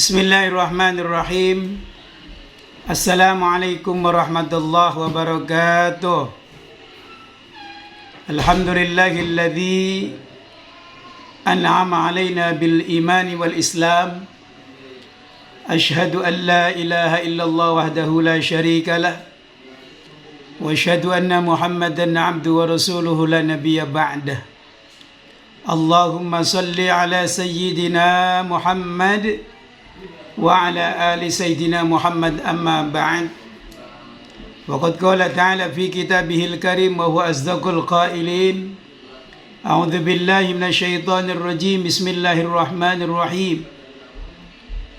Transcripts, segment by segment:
Bismillahirrahmanirrahim. Assalamualaikum warahmatullahi wabarakatuh. Alhamdulillahilladzi an'ama alaina bil imani wal islam. Ashhadu an la ilaha illallah wahdahu la syarika lah. Wa ashhadu anna Muhammadan abduhu wa rasuluhu la nabiyya ba'dah. Allahumma salli ala sayyidina Muhammad wa ala ali sayyidina Muhammad amma ba'd. Waqad qala ta'ala fi kitabihil karim wa huwa asdaqul qailin. A'udzu billahi minasyaitonir rajim. Bismillahirrahmanirrahim.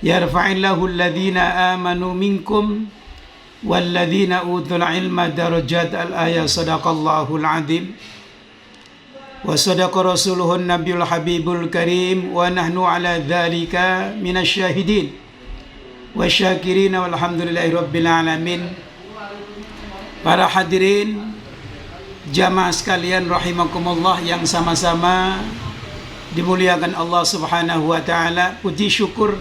Yarfa'illahu alladhina amanu minkum walladhina utul ilma darajat. Al-ayah. Sadaqallahul azim. Wa sadaqa rasuluhun nabiyul habibul karim. Wa nahnu ala dhalika minasyahidin wa syakirin walhamdulillahi rabbil alamin. Para hadirin jamaah sekalian rahimakumullah yang sama-sama dimuliakan Allah subhanahu wa ta'ala. Puji syukur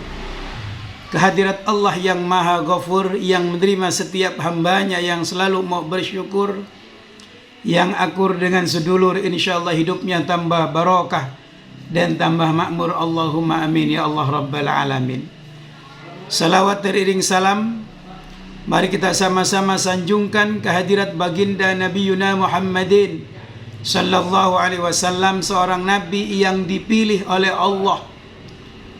kehadirat Allah yang maha ghafur, yang menerima setiap hambanya, yang selalu mau bersyukur, yang akur dengan sedulur, insyaallah hidupnya tambah barokah dan tambah makmur. Allahumma amin ya Allah rabbal alamin. Salawat teriring salam, mari kita sama-sama sanjungkan kehadirat baginda Nabi Yuna Muhammadin sallallahu alaihi wasallam, seorang nabi yang dipilih oleh Allah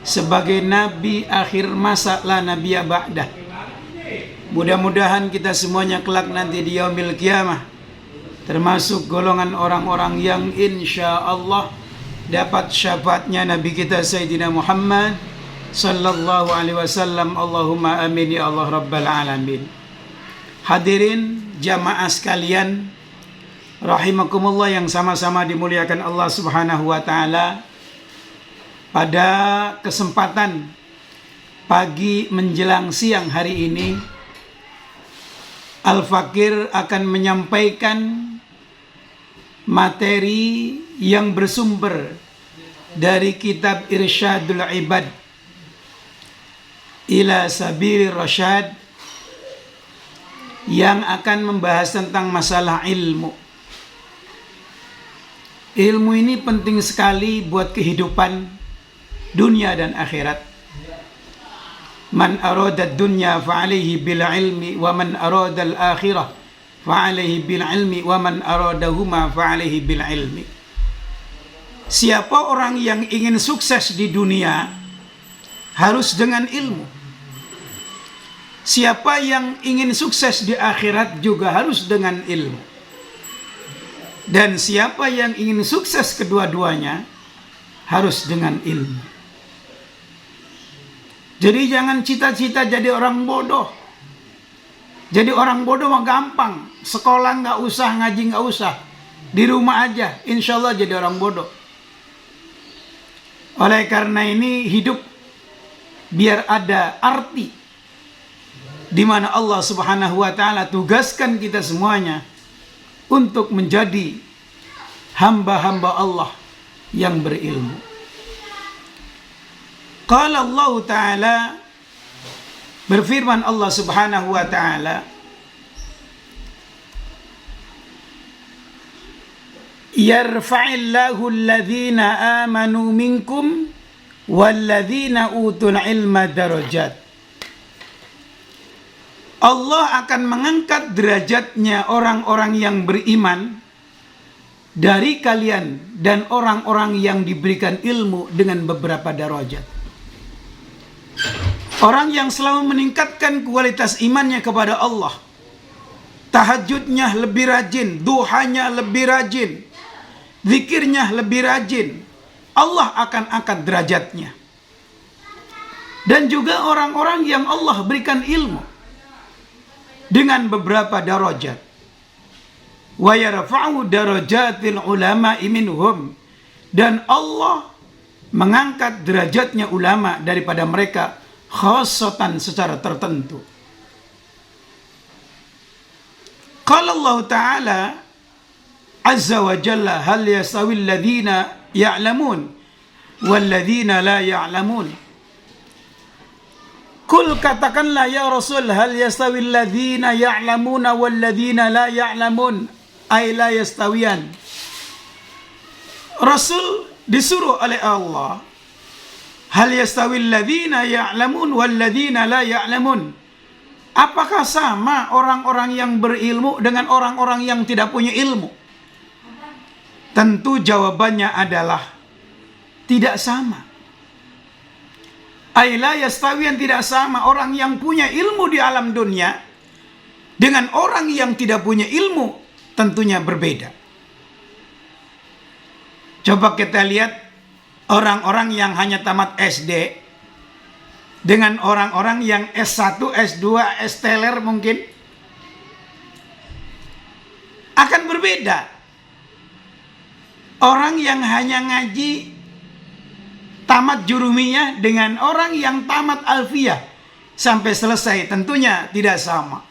sebagai nabi akhir masa, la nabiyya ba'dah. Mudah-mudahan kita semuanya kelak nanti di yaumil qiyamah termasuk golongan orang-orang yang insya Allah dapat syafaatnya Nabi kita Sayyidina Muhammad sallallahu alaihi wasallam. Allahumma amin ya Allah rabbal alamin. Hadirin jamaah sekalian rahimakumullah yang sama-sama dimuliakan Allah subhanahu wa ta'ala. Pada kesempatan pagi menjelang siang hari ini, Al-Fakir akan menyampaikan materi yang bersumber dari kitab Irsyadul Ibad ila Sabili Rasyad, yang akan membahas tentang masalah ilmu. Ilmu ini penting sekali buat kehidupan dunia dan akhirat. Man arada dunya fa'alaihi bil ilmi wa man arada al akhirah fa'alaihi bil ilmi wa man aradahuma fa'alaihi bil ilmi. Siapa orang yang ingin sukses di dunia harus dengan ilmu. Siapa yang ingin sukses di akhirat juga harus dengan ilmu. Dan siapa yang ingin sukses kedua-duanya harus dengan ilmu. Jadi jangan cita-cita jadi orang bodoh. Jadi orang bodoh mah gampang. Sekolah nggak usah, ngaji nggak usah. Di rumah aja, insya Allah jadi orang bodoh. Oleh karena ini hidup biar ada arti, di mana Allah subhanahu wa ta'ala tugaskan kita semuanya untuk menjadi hamba-hamba Allah yang berilmu. Qala Allah ta'ala, berfirman Allah subhanahu wa ta'ala, yarfa'illahu alladhina amanu minkum walladhina utul ilma darajat. Allah akan mengangkat derajatnya orang-orang yang beriman dari kalian dan orang-orang yang diberikan ilmu dengan beberapa derajat. Orang yang selalu meningkatkan kualitas imannya kepada Allah, tahajudnya lebih rajin, duhanya lebih rajin, zikirnya lebih rajin, Allah akan angkat derajatnya. Dan juga orang-orang yang Allah berikan ilmu dengan beberapa darajat. Wa yarfa'u darajatil ulama'i minhum, dan Allah mengangkat derajatnya ulama daripada mereka khassatan secara tertentu. Qala Allah Ta'ala azza wa jalla, hal yastawi alladhina ya'lamun wal ladzina la ya'lamun. Kul katakanlah ya Rasul, hal yastawi alladhina ya'lamuna wal ladhina la ya'lamun, ay la yastawiyan. Rasul disuruh oleh Allah, hal yastawi alladhina ya'lamun wal ladhina la ya'lamun. Apakah sama orang-orang yang berilmu dengan orang-orang yang tidak punya ilmu? Tentu jawabannya adalah tidak sama. Aila yastawiyan, tidak sama orang yang punya ilmu di alam dunia dengan orang yang tidak punya ilmu, tentunya berbeda. Coba kita lihat orang-orang yang hanya tamat SD dengan orang-orang yang S1, S2, S-teler mungkin akan berbeda. Orang yang hanya ngaji tamat jurumiyah dengan orang yang tamat alfiyah sampai selesai tentunya tidak sama.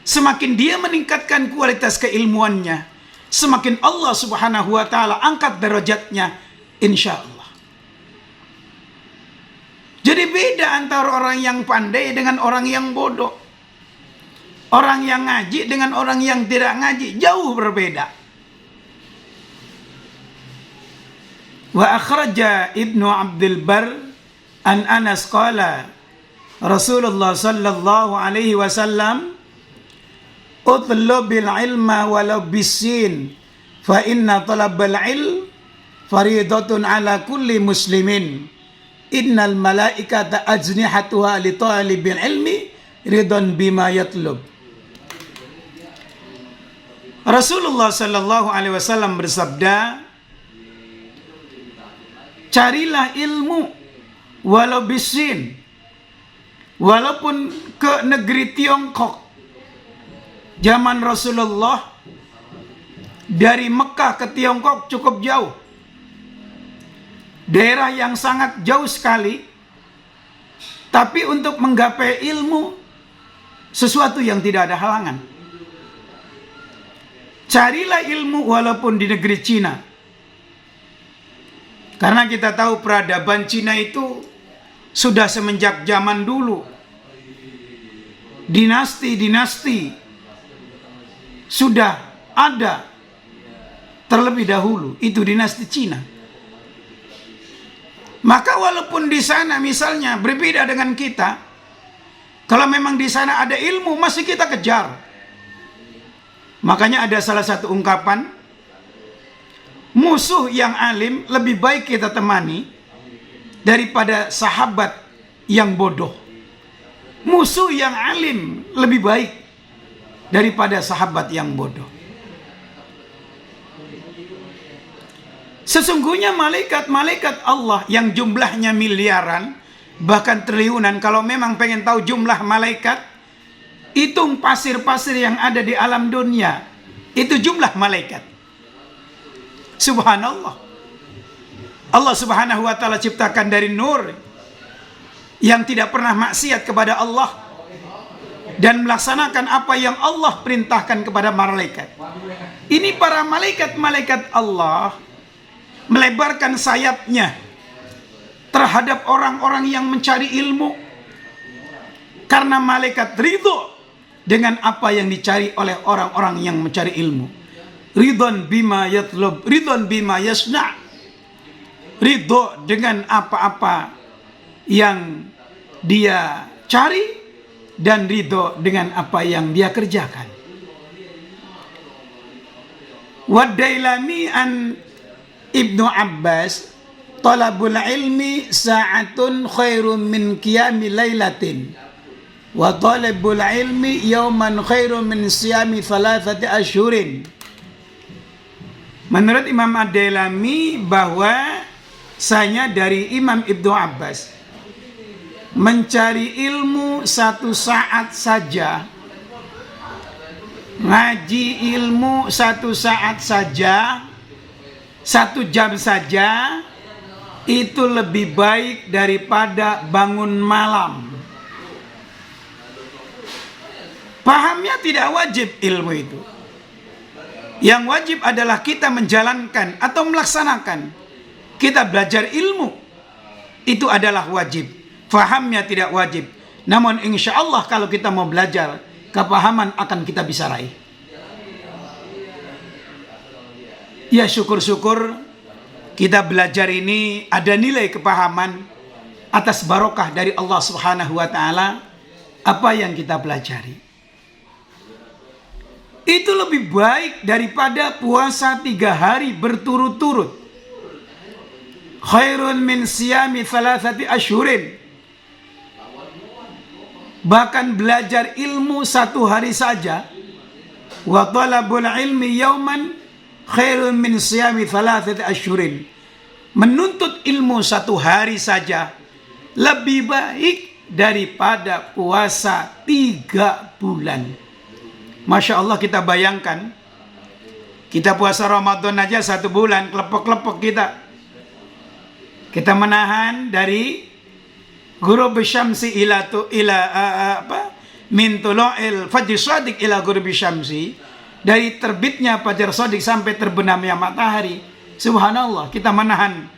Semakin dia meningkatkan kualitas keilmuannya, semakin Allah Subhanahu wa ta'ala angkat derajatnya, insya Allah. Jadi beda antara orang yang pandai dengan orang yang bodoh. Orang yang ngaji dengan orang yang tidak ngaji, jauh berbeda. Wa akhraja Ibnu Abdul Bar an Anas qala Rasulullah sallallahu alaihi wasallam utlubil ilma walau bisin fa inna talabal ilm faridatun ala kulli muslimin innal malaikata ajnihatuha li talibil ilmi ridon bima yatlub. Rasulullah sallallahu alaihi wasallam bersabda, carilah ilmu walau bisin, walaupun ke negeri Tiongkok. Zaman Rasulullah dari Mekah ke Tiongkok cukup jauh, daerah yang sangat jauh sekali, tapi untuk menggapai ilmu sesuatu yang tidak ada halangan. Carilah ilmu walaupun di negeri Cina. Karena kita tahu peradaban Cina itu sudah semenjak zaman dulu. Dinasti-dinasti sudah ada terlebih dahulu. Itu dinasti Cina. Maka walaupun di sana misalnya berbeda dengan kita, kalau memang di sana ada ilmu masih kita kejar. Makanya ada salah satu ungkapan, musuh yang alim lebih baik kita temani daripada sahabat yang bodoh. Musuh yang alim lebih baik daripada sahabat yang bodoh. Sesungguhnya malaikat-malaikat Allah yang jumlahnya miliaran, bahkan triliunan, kalau memang pengen tahu jumlah malaikat, hitung pasir-pasir yang ada di alam dunia, itu jumlah malaikat. Subhanallah. Allah Subhanahu wa ta'ala ciptakan dari nur yang tidak pernah maksiat kepada Allah dan melaksanakan apa yang Allah perintahkan kepada malaikat. Ini para malaikat-malaikat Allah melebarkan sayapnya terhadap orang-orang yang mencari ilmu, karena malaikat ridho dengan apa yang dicari oleh orang-orang yang mencari ilmu. Ridon bima yatlub, ridon bima yasna'. Ridho dengan apa-apa yang dia cari dan ridho dengan apa yang dia kerjakan. Wad-Dailami an Ibnu Abbas, talabul ilmi sa'atun khairun min qiyami lailatin wa talabul ilmi yawman khairun min siyami thalathati ashhurin. Menurut Imam Ad-Dailami bahwa sanya dari Imam Ibnu Abbas, mencari ilmu 1 saat saja, ngaji ilmu 1 saat saja, 1 jam saja, itu lebih baik daripada bangun malam. Pahamnya tidak wajib ilmu itu. Yang wajib adalah kita menjalankan atau melaksanakan. Kita belajar ilmu, itu adalah wajib. fahamnya tidak wajib. Namun insya Allah kalau kita mau belajar, kepahaman akan kita bisa raih. Ya syukur-syukur kita belajar ini ada nilai kepahaman atas barokah dari Allah Subhanahu wa Ta'ala. Apa yang kita pelajari itu lebih baik daripada puasa 3 hari berturut-turut. Khairun min siyami 3 ashhurin. Bahkan belajar ilmu 1 hari saja, wa talabul ilmi yauman khairun min siyami 3 ashhurin. Menuntut ilmu 1 hari saja lebih baik daripada puasa 3 bulan. Masya Allah, kita bayangkan, kita puasa Ramadan aja 1 bulan, kelepek-kelepek kita menahan dari ghurub syamsi min tulu'il fajr shadiq ila ghurub syamsi, dari terbitnya fajar shadiq sampai terbenamnya matahari. Subhanallah, kita menahan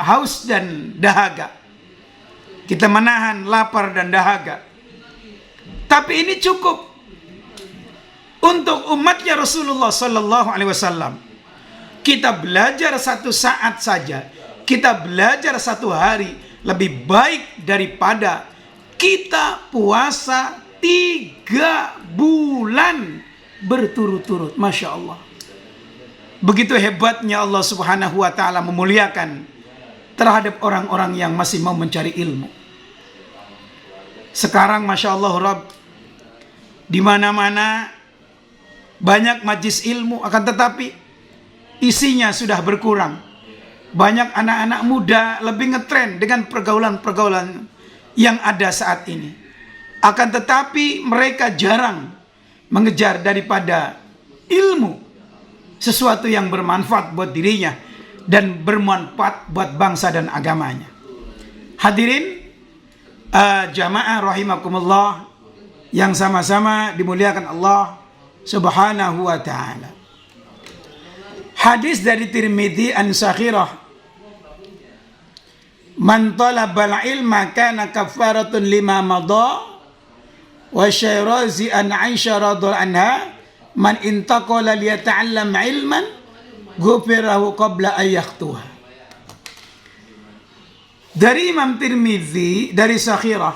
haus dan dahaga, kita menahan lapar dan dahaga. Tapi ini cukup untuk umatnya Rasulullah Sallallahu Alaihi Wasallam. Kita belajar 1 saat saja, kita belajar 1 hari lebih baik daripada kita puasa 3 bulan berturut-turut. Masya Allah. Begitu hebatnya Allah Subhanahu wa Ta'ala memuliakan terhadap orang-orang yang masih mau mencari ilmu. Sekarang Masya Allah Rabb, di mana-mana banyak majlis ilmu, akan tetapi isinya sudah berkurang. Banyak anak-anak muda lebih ngetren dengan pergaulan-pergaulan yang ada saat ini. Akan tetapi mereka jarang mengejar daripada ilmu, sesuatu yang bermanfaat buat dirinya dan bermanfaat buat bangsa dan agamanya. Hadirin jamaah rahimakumullah yang sama-sama dimuliakan Allah Subhanahu wa Ta'ala. Hadis dari Tirmidzi an Sakhirah, man talabal ilma kana kafaratun lima madha. Wa Syirazi an Aisyah radhiyallahu anha, man intaqala liyata'allam ilman ghufirahu qabla an yaqtuha. Dari Imam Tirmidzi dari Sakhirah,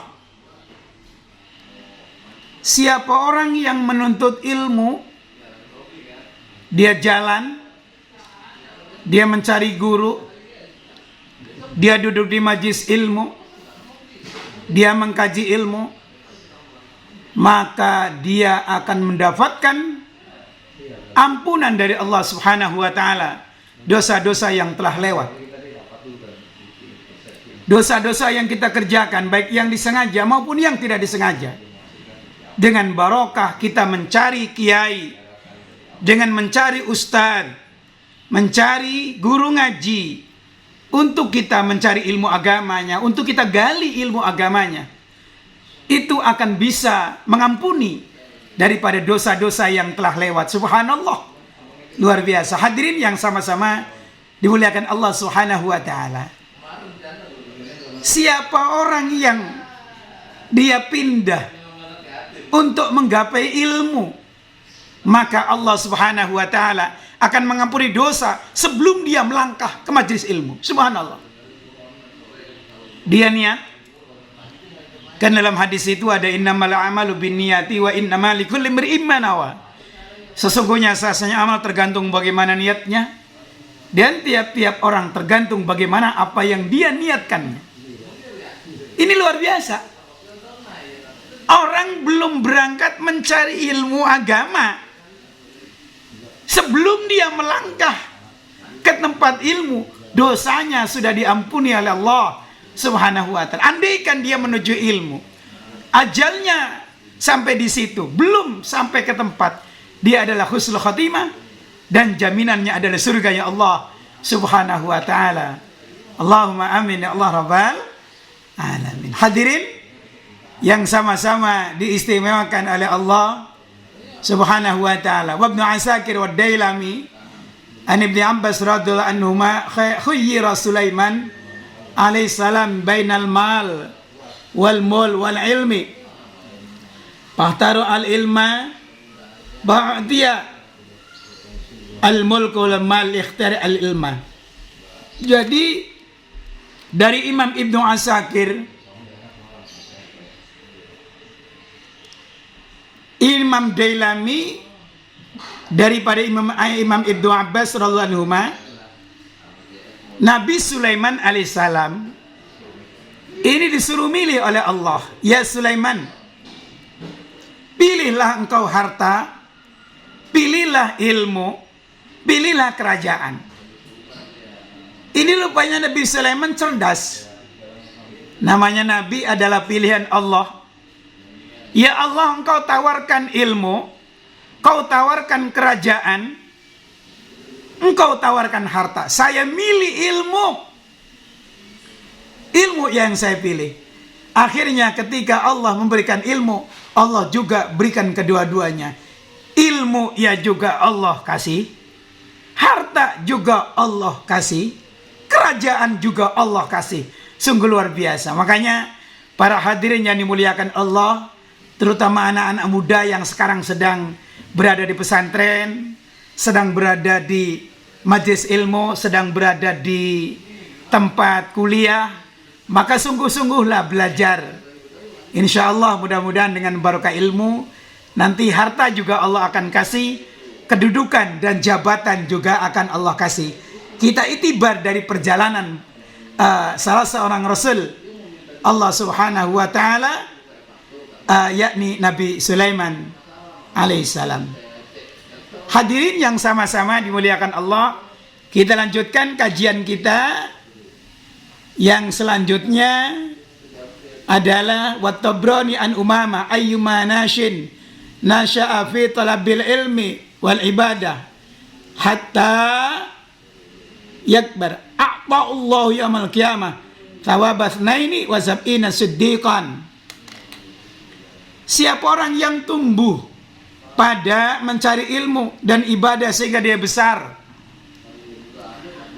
siapa orang yang menuntut ilmu, dia jalan, dia mencari guru, dia duduk di majlis ilmu, dia mengkaji ilmu, maka dia akan mendapatkan ampunan dari Allah Subhanahu wa Ta'ala dosa-dosa yang telah lewat, dosa-dosa yang kita kerjakan, baik yang disengaja maupun yang tidak disengaja. Dengan barokah kita mencari kiai, dengan mencari ustadz, mencari guru ngaji, untuk kita mencari ilmu agamanya, untuk kita gali ilmu agamanya, itu akan bisa mengampuni daripada dosa-dosa yang telah lewat. Subhanallah, luar biasa. Hadirin yang sama-sama dimuliakan Allah Subhanahu wa Ta'ala, siapa orang yang dia pindah untuk menggapai ilmu, maka Allah Subhanahu wa Ta'ala akan mengampuni dosa sebelum dia melangkah ke majelis ilmu. Subhanallah. Dia niat, kan dalam hadis itu ada innamal a'malu binniyati wa innamal likulli imri'in ma nawa. Sesungguhnya sahnya amal tergantung bagaimana niatnya, dan tiap-tiap orang tergantung bagaimana apa yang dia niatkan. Ini luar biasa. Orang belum berangkat mencari ilmu agama, sebelum dia melangkah ke tempat ilmu, dosanya sudah diampuni oleh Allah Subhanahu wa Ta'ala. Andaikan dia menuju ilmu, ajalnya sampai di situ, belum sampai ke tempat, dia adalah husnul khatimah dan jaminannya adalah surganya Allah Subhanahu wa Ta'ala. Allahumma amin ya Allah rabbal alamin. Hadirin yang sama-sama diistimewakan oleh Allah Subhanahu wa Ta'ala. Wa Ibnu Asakir wa Dailami an Ibnu Abbas radhiyallahu anhuma khayyira Sulaiman alaihissalam bainal mal wal mul wal ilmi fahtaru al ilma ba'diya al mulk wal mal ikhtari al ilma. Jadi dari Imam Ibnu Asakir, Imam Dailami, daripada Imam Ibnu Abbas radhiyallahu anhu, Nabi Sulaiman alaihissalam ini disuruh milih oleh Allah. Ya Sulaiman, pilihlah engkau harta, pilihlah ilmu, pilihlah kerajaan. Ini rupanya Nabi Sulaiman cerdas. Namanya Nabi adalah pilihan Allah. Ya Allah, engkau tawarkan ilmu, kau tawarkan kerajaan, engkau tawarkan harta. Saya milih ilmu. Ilmu yang saya pilih. Akhirnya ketika Allah memberikan ilmu, Allah juga berikan kedua-duanya. Ilmu ya juga Allah kasih, harta juga Allah kasih, kerajaan juga Allah kasih. Sungguh luar biasa. Makanya para hadirin yang dimuliakan Allah, terutama anak-anak muda yang sekarang sedang berada di pesantren, sedang berada di majelis ilmu, sedang berada di tempat kuliah, maka sungguh-sungguhlah belajar. Insya Allah mudah-mudahan dengan barokah ilmu, nanti harta juga Allah akan kasih, kedudukan dan jabatan juga akan Allah kasih. Kita itibar dari perjalanan salah seorang Rasul Allah subhanahu wa ta'ala, yakni Nabi Sulaiman alaihissalam. Hadirin yang sama-sama dimuliakan Allah, kita lanjutkan kajian kita. Yang selanjutnya adalah Wat-Tabrani an Umama ayyuma nashin nasha'a fi talabil ilmi wal ibadah hatta yakbar a'ta'allahu yawmal qiyamah thawabathnaini wa sab'ina siddiqan. Siapa orang yang tumbuh pada mencari ilmu dan ibadah sehingga dia besar,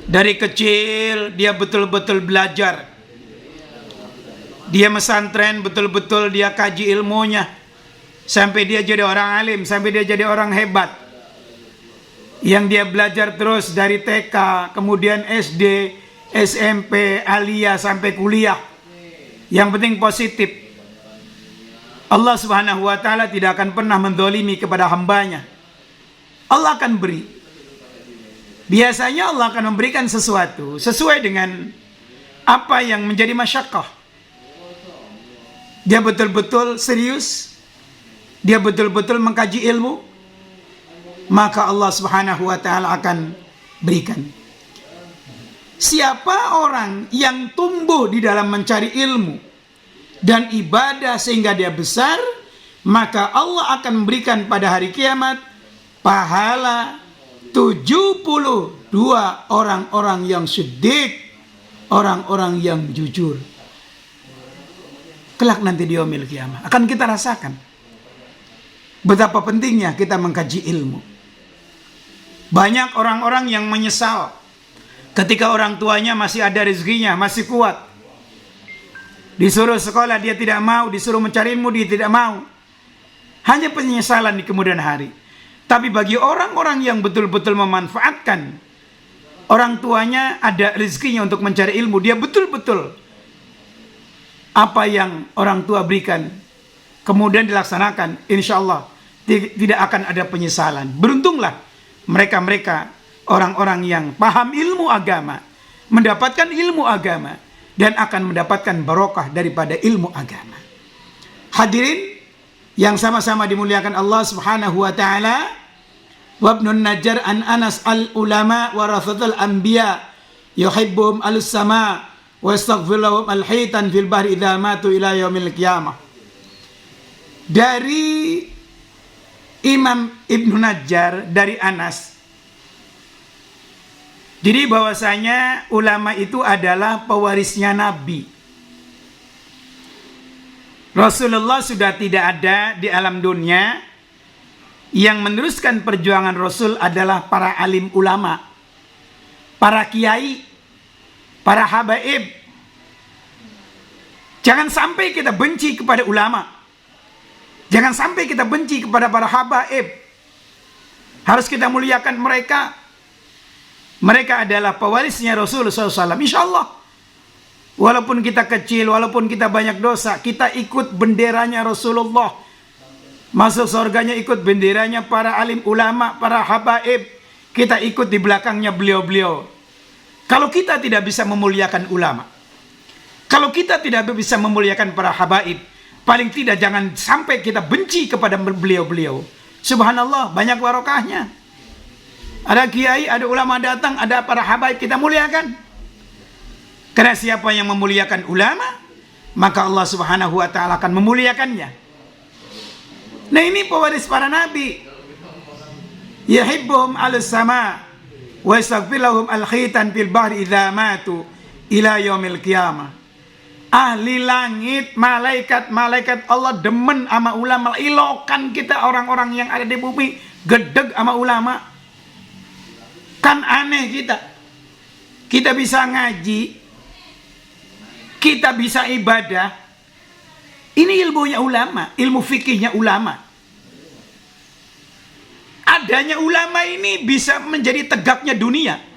dari kecil dia betul-betul belajar, dia mesantren betul-betul, dia kaji ilmunya sampai dia jadi orang alim, sampai dia jadi orang hebat, yang dia belajar terus dari TK, kemudian SD, SMP, aliyah sampai kuliah. Yang penting positif. Allah subhanahu wa ta'ala tidak akan pernah mendolimi kepada hambanya. Allah akan beri. Biasanya Allah akan memberikan sesuatu sesuai dengan apa yang menjadi masyakkah. Dia betul-betul serius, dia betul-betul mengkaji ilmu, maka Allah subhanahu wa ta'ala akan berikan. Siapa orang yang tumbuh di dalam mencari ilmu dan ibadah sehingga dia besar, maka Allah akan memberikan pada hari kiamat pahala 72 orang-orang yang siddiq, orang-orang yang jujur. Kelak nanti di yaumil kiamah akan kita rasakan betapa pentingnya kita mengkaji ilmu. Banyak orang-orang yang menyesal ketika orang tuanya masih ada rezekinya, masih kuat. Disuruh sekolah dia tidak mau, disuruh mencari ilmu dia tidak mau. Hanya penyesalan di kemudian hari. Tapi bagi orang-orang yang betul-betul memanfaatkan orang tuanya ada rezekinya untuk mencari ilmu, dia betul-betul apa yang orang tua berikan kemudian dilaksanakan, insya Allah tidak akan ada penyesalan. Beruntunglah mereka-mereka orang-orang yang paham ilmu agama, mendapatkan ilmu agama, dan akan mendapatkan barokah daripada ilmu agama. Hadirin yang sama-sama dimuliakan Allah subhanahu wa ta'ala, Wabnun Najjar an Anas al-ulama warathatul anbiya yuhibbuhum al-sama wa astaghfirulahum al-hitan fil bahri idha matu ila yaumil qiyamah. Dari Imam Ibnu Najjar dari Anas, jadi bahwasanya ulama itu adalah pewarisnya Nabi. Rasulullah sudah tidak ada di alam dunia. Yang meneruskan perjuangan Rasul adalah para alim ulama, para kiai, para habaib, Jangan sampai kita benci kepada ulama. Jangan sampai kita benci kepada para habaib. Harus kita muliakan mereka. Mereka adalah pewarisnya Rasulullah SAW. Insya Allah. Walaupun kita kecil, walaupun kita banyak dosa, kita ikut benderanya Rasulullah. Masuk surganya ikut benderanya para alim ulama, para habaib. Kita ikut di belakangnya beliau-beliau. Kalau kita tidak bisa memuliakan ulama, kalau kita tidak bisa memuliakan para habaib, paling tidak jangan sampai kita benci kepada beliau-beliau. Subhanallah, banyak barokahnya. Ada kiai, ada ulama datang, ada para habaib, kita muliakan. Karena siapa yang memuliakan ulama, maka Allah Subhanahu wa ta'ala akan memuliakannya. Nah, ini pewaris para nabi. Yahibbuhum al-sama wa yastaghfir lahum al-khitan fil bahri idza matu ila yaumil qiyamah. Ahli langit, malaikat Allah demen sama ulama. Ilokan kita orang-orang yang ada di bumi gedeg sama ulama. Kan aneh kita. Kita bisa ngaji, kita bisa ibadah. Ini ilmunya ulama, ilmu fikihnya ulama. Adanya ulama ini bisa menjadi tegaknya dunia.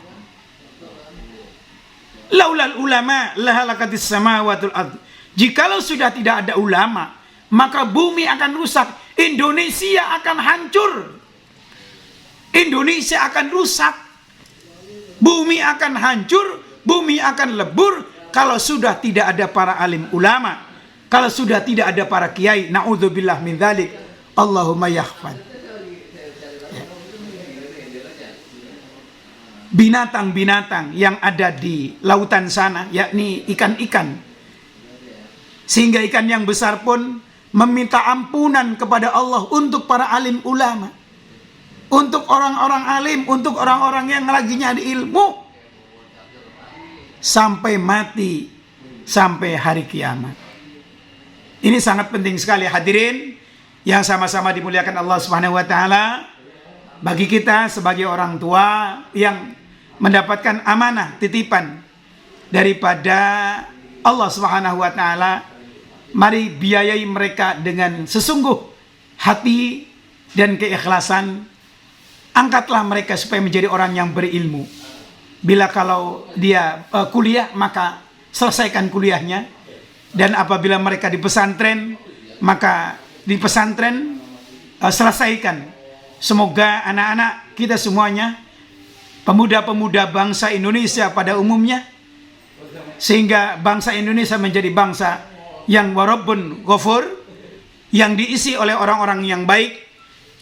Laulal ulama lahalakatis samawati wal ardh. Jikalau sudah tidak ada ulama, maka bumi akan rusak, Indonesia akan hancur. Indonesia akan rusak. Bumi akan hancur, bumi akan lebur kalau sudah tidak ada para alim ulama, kalau sudah tidak ada para kiai. Na'udzubillah min dzalik. Allahumma yahfad. Binatang-binatang yang ada di lautan sana, yakni ikan-ikan, sehingga ikan yang besar pun meminta ampunan kepada Allah untuk para alim ulama, untuk orang-orang alim, untuk orang-orang yang lagi nyari ilmu, sampai mati, sampai hari kiamat. Ini sangat penting sekali, hadirin yang sama-sama dimuliakan Allah Subhanahu wa ta'ala. Bagi kita sebagai orang tua yang mendapatkan amanah titipan daripada Allah Subhanahu wa ta'ala, mari biayai mereka dengan sesungguh hati dan keikhlasan. Angkatlah mereka supaya menjadi orang yang berilmu. Bila kalau dia kuliah, maka selesaikan kuliahnya. Dan apabila mereka di pesantren, maka di pesantren selesaikan. Semoga anak-anak kita semuanya, pemuda-pemuda bangsa Indonesia pada umumnya, sehingga bangsa Indonesia menjadi bangsa yang warabbun ghafur, yang diisi oleh orang-orang yang baik,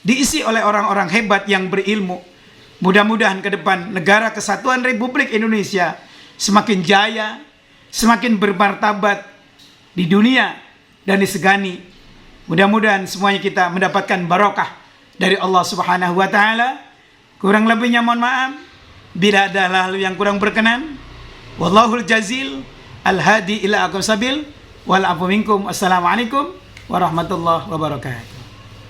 diisi oleh orang-orang hebat yang berilmu. Mudah-mudahan ke depan negara kesatuan Republik Indonesia semakin jaya, semakin bermartabat di dunia dan disegani. Mudah-mudahan semuanya kita mendapatkan barokah dari Allah Subhanahu wa ta'ala. Kurang lebihnya mohon maaf bila ada hal yang kurang berkenan. Wallahul jazil al-hadi ila aqwamis sabil wal afu minkum. Assalamualaikum warahmatullahi wabarakatuh.